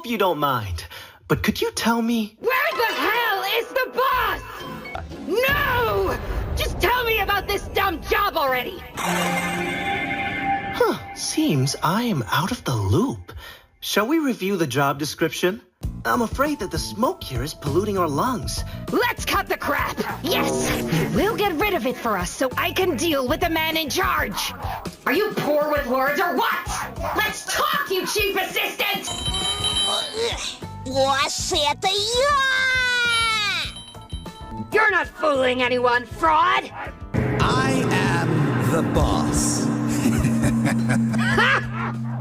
you don't mind, but could you tell me... Where the hell is the boss? No! Just tell me about this dumb job already! Seems I am out of the loop. Shall we review the job description? I'm afraid that the smoke here is polluting our lungs. Let's cut the crap! Yes! We'll get rid of it for us so I can deal with the man in charge! Are you poor with words or what? Let's talk, you chief assistant! 我是的呀 You're not fooling anyone, fraud! I am the boss.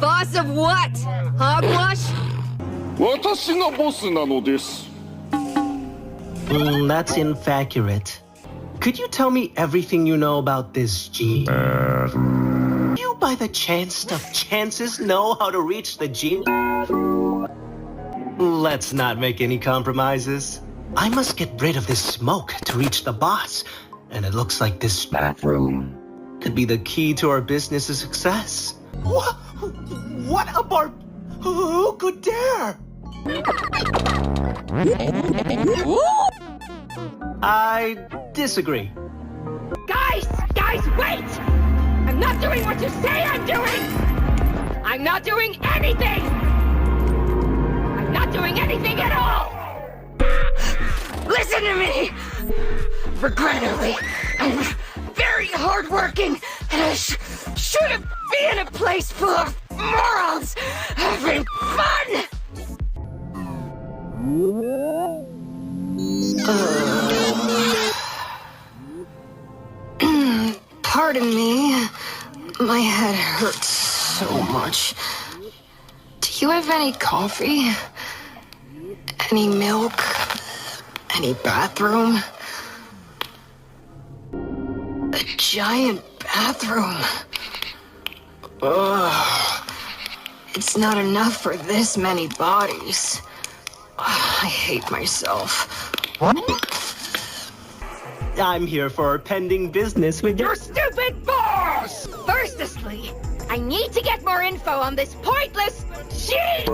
Boss of what? Hogwash? 私がボスなのです。 That's inaccurate. Could you tell me everything you know about this genie? You by the chance of chances know how to reach the genie? Let's not make any compromises. I must get rid of this smoke to reach the boss. And it looks like this bathroom could be the key to our business's success. What a who could dare? I disagree. Guys, wait! I'm not doing what you say I'm doing! I'm not doing anything! I'm not doing anything at all! Listen to me! Regrettably, I'm very hardworking, and I shouldn't be in a place full of morons having fun! Pardon me. My head hurts so much. Do you have any coffee? Any milk? Any bathroom? A giant bathroom. Ugh. It's not enough for this many bodies. I hate myself. I'm here for our pending business with your stupid boss! Firstly, I need to get more info on this pointless cheat!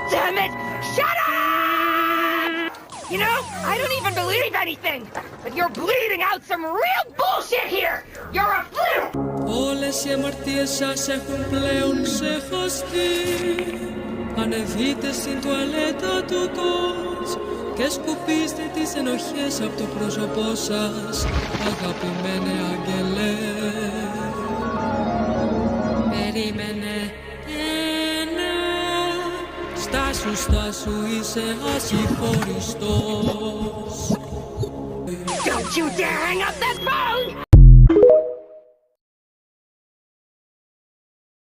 Damn it! Shut up! You know, I don't even believe anything, but you're bleeding out some real bullshit here! You're a fluke! Όλες οι αμαρτίες σας έχουν πλέον ξεχαστεί. Ανεβείτε στην τουαλέτα του κότς και σκουπίστε τις ενοχές από το πρόσωπό σας, αγαπημένε άγγελε. Περίμενε ένα, στάσου είσαι ασυγχωριστός. Don't you dare hang up that phone!